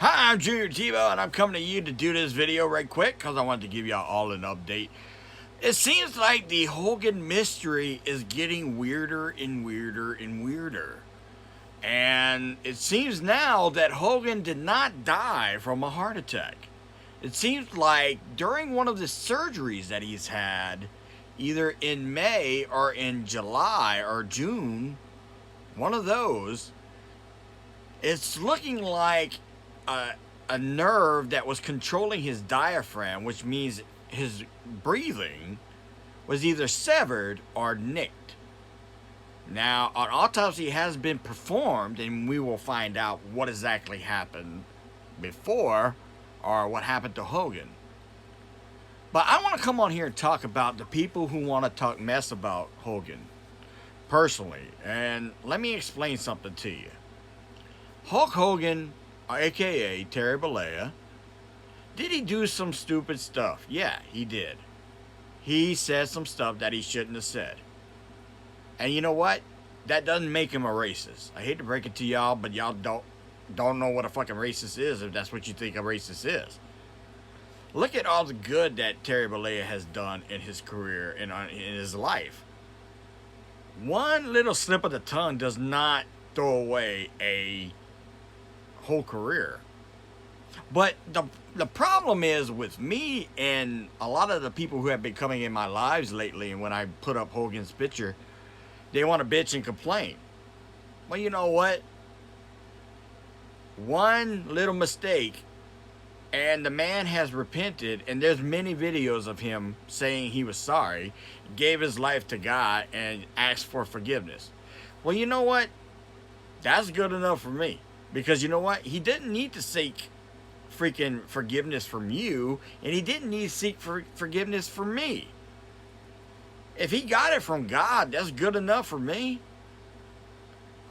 Hi, I'm Junior Tebow, and I'm coming to you to do this video right quick because I wanted to give y'all all an update. It seems like the Hogan mystery is getting weirder and weirder and weirder. And it seems now that Hogan did not die from a heart attack. It seems like during one of the surgeries that he's had, either in May or in July or June, one of those, it's looking like a nerve that was controlling his diaphragm, which means his breathing, was either severed or nicked. Now, an autopsy has been performed, and we will find out what exactly happened before or what happened to Hogan. But I want to come on here and talk about the people who want to talk mess about Hogan personally. And let me explain something to you. Hulk Hogan, aka Terry Bollea, did he do some stupid stuff? Yeah, he did. He said some stuff that he shouldn't have said. And you know what? That doesn't make him a racist. I hate to break it to y'all, but y'all don't know what a fucking racist is if that's what you think a racist is. Look at all the good that Terry Bollea has done in his career and in his life. One little slip of the tongue does not throw away a whole career. But the problem is with me and a lot of the people who have been coming in my lives lately, and when I put up Hogan's picture, they want to bitch and complain. Well, you know what? One little mistake and the man has repented, and there's many videos of him saying he was sorry, gave his life to God, and asked for forgiveness. Well, you know what? That's good enough for me. Because you know what? He didn't need to seek freaking forgiveness from you, and he didn't need to seek forgiveness from me. If he got it from God, that's good enough for me.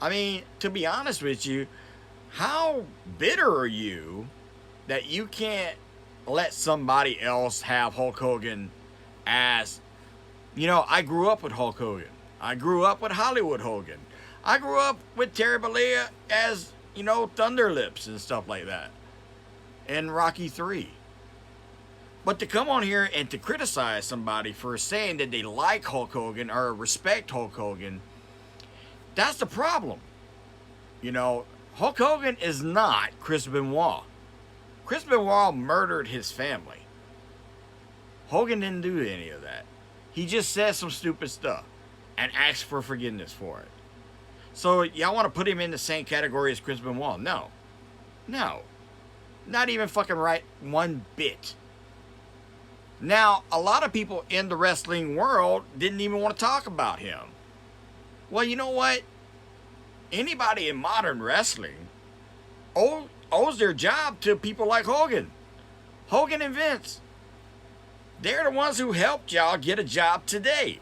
I mean, to be honest with you, how bitter are you that you can't let somebody else have Hulk Hogan as, you know, I grew up with Hulk Hogan. I grew up with Hollywood Hogan. I grew up with Terry Bollea as, you know, Thunder Lips and stuff like that. And Rocky 3. But to come on here and to criticize somebody for saying that they like Hulk Hogan or respect Hulk Hogan, that's the problem. You know, Hulk Hogan is not Chris Benoit. Chris Benoit murdered his family. Hogan didn't do any of that. He just said some stupid stuff and asked for forgiveness for it. So y'all want to put him in the same category as Chris Benoit? No. No. Not even fucking right one bit. Now, a lot of people in the wrestling world didn't even want to talk about him. Well, you know what? Anybody in modern wrestling owes their job to people like Hogan. Hogan and Vince. They're the ones who helped y'all get a job today.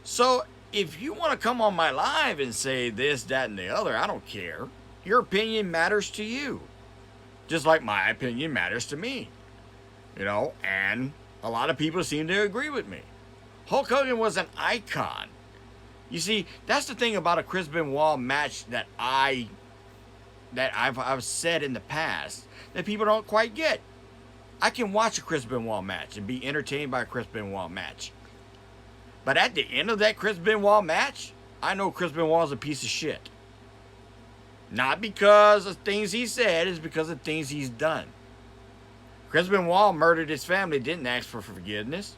So, if you want to come on my live and say this, that, and the other, I don't care. Your opinion matters to you. Just like my opinion matters to me. You know, and a lot of people seem to agree with me. Hulk Hogan was an icon. You see, that's the thing about a Chris Benoit match that I've said in the past that people don't quite get. I can watch a Chris Benoit match and be entertained by a Chris Benoit match. But at the end of that Chris Benoit match, I know Chris Benoit is a piece of shit. Not because of things he said, it's because of things he's done. Chris Benoit murdered his family, didn't ask for forgiveness.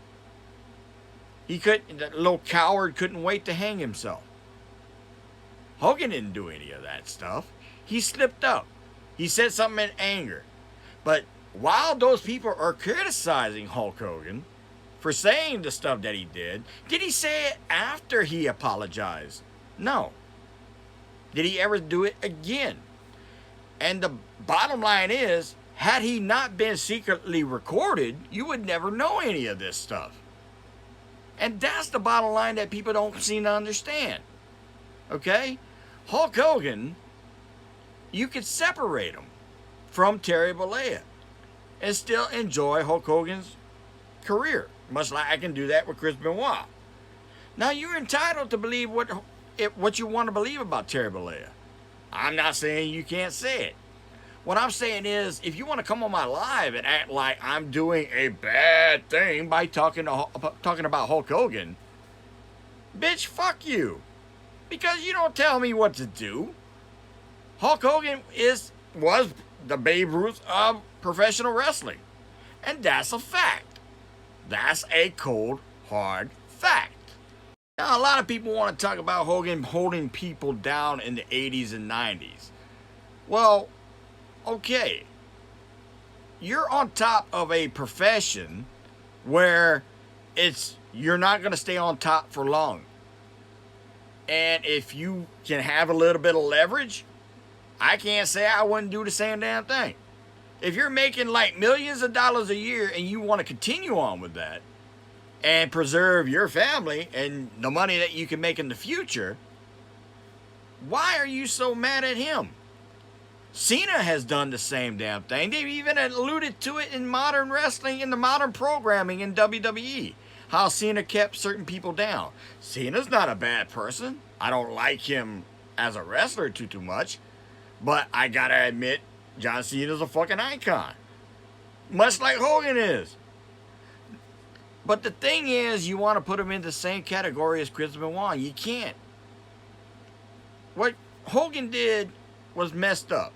That little coward couldn't wait to hang himself. Hogan didn't do any of that stuff. He slipped up. He said something in anger. But while those people are criticizing Hulk Hogan for saying the stuff that he did he say it after he apologized? No. Did he ever do it again? And the bottom line is, had he not been secretly recorded, you would never know any of this stuff. And that's the bottom line that people don't seem to understand. Okay? Hulk Hogan, you could separate him from Terry Bollea and still enjoy Hulk Hogan's career, much like I can do that with Chris Benoit. Now, you're entitled to believe what you want to believe about Terry Bollea. I'm not saying you can't say it. What I'm saying is, if you want to come on my live and act like I'm doing a bad thing by talking about Hulk Hogan, bitch, fuck you. Because you don't tell me what to do. Hulk Hogan was the Babe Ruth of professional wrestling. And that's a fact. That's a cold, hard fact. Now, a lot of people want to talk about Hogan holding people down in the 80s and 90s. Well, okay. You're on top of a profession where you're not going to stay on top for long. And if you can have a little bit of leverage, I can't say I wouldn't do the same damn thing. If you're making like millions of dollars a year and you want to continue on with that and preserve your family and the money that you can make in the future, why are you so mad at him? Cena has done the same damn thing. They've even alluded to it in modern wrestling, in the modern programming in WWE. How Cena kept certain people down. Cena's not a bad person. I don't like him as a wrestler too much. But I gotta admit, John Cena's a fucking icon. Much like Hogan is. But the thing is, you want to put him in the same category as Chris Benoit. You can't. What Hogan did was messed up.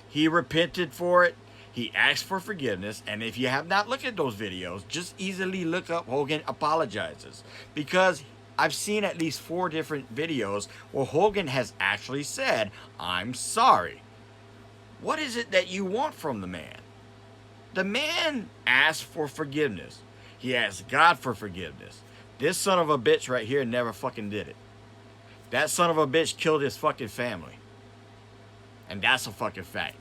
He repented for it. He asked for forgiveness. And if you have not looked at those videos, just easily look up Hogan apologizes. Because I've seen at least 4 different videos where Hogan has actually said, I'm sorry. What is it that you want from the man? The man asked for forgiveness. He asked God for forgiveness. This son of a bitch right here never fucking did it. That son of a bitch killed his fucking family. And that's a fucking fact.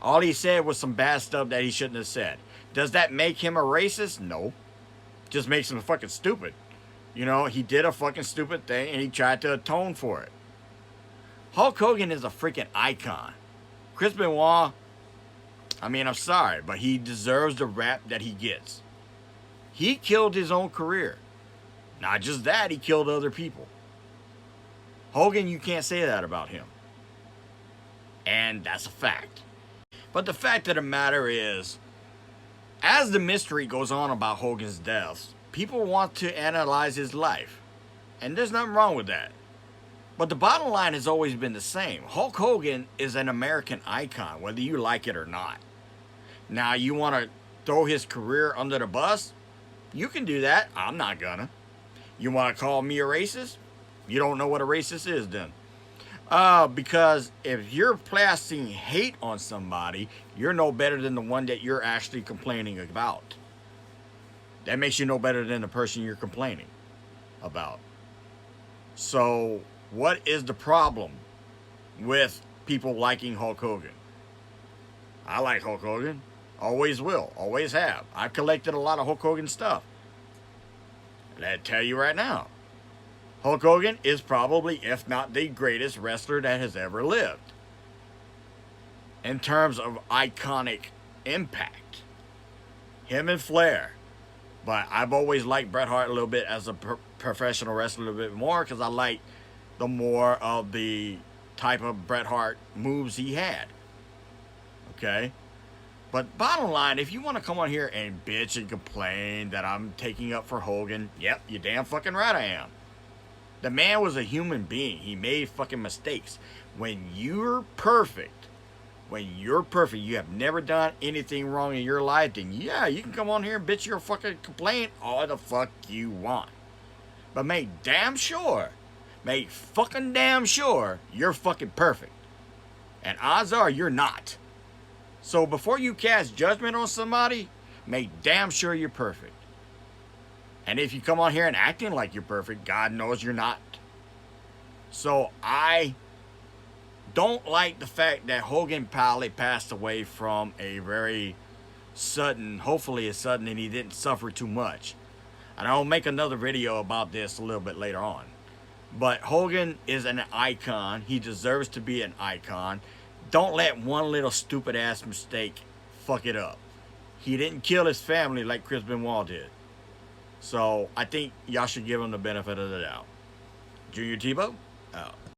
All he said was some bad stuff that he shouldn't have said. Does that make him a racist? No. Just makes him fucking stupid. You know, he did a fucking stupid thing and he tried to atone for it. Hulk Hogan is a freaking icon. Chris Benoit, I mean, I'm sorry, but he deserves the rap that he gets. He killed his own career. Not just that, he killed other people. Hogan, you can't say that about him. And that's a fact. But the fact of the matter is, as the mystery goes on about Hogan's deaths, people want to analyze his life. And there's nothing wrong with that. But the bottom line has always been the same. Hulk Hogan is an American icon, whether you like it or not. Now, you want to throw his career under the bus? You can do that. I'm not gonna. You want to call me a racist? You don't know what a racist is then. Because if you're placing hate on somebody, you're no better than the one that you're actually complaining about. That makes you no better than the person you're complaining about. So, what is the problem with people liking Hulk Hogan? I like Hulk Hogan. Always will. Always have. I've collected a lot of Hulk Hogan stuff. And I tell you right now, Hulk Hogan is probably, if not the greatest wrestler that has ever lived. In terms of iconic impact. Him and Flair. But I've always liked Bret Hart a little bit as a professional wrestler a little bit more, because I like the more of the type of Bret Hart moves he had. Okay? But bottom line, if you want to come on here and bitch and complain that I'm taking up for Hogan, yep, you damn fucking right I am. The man was a human being. He made fucking mistakes. When you're perfect, you have never done anything wrong in your life, then yeah, you can come on here and bitch your fucking complaint all the fuck you want. But make fucking damn sure you're fucking perfect. And odds are you're not. So before you cast judgment on somebody, make damn sure you're perfect. And if you come on here and acting like you're perfect, God knows you're not. So I don't like the fact that Hogan probably passed away from a very sudden, hopefully it's sudden and he didn't suffer too much. And I'll make another video about this a little bit later on. But Hogan is an icon. He deserves to be an icon. Don't let one little stupid ass mistake fuck it up. He didn't kill his family like Chris Benoit did. So I think y'all should give him the benefit of the doubt. Junior Tebow, out.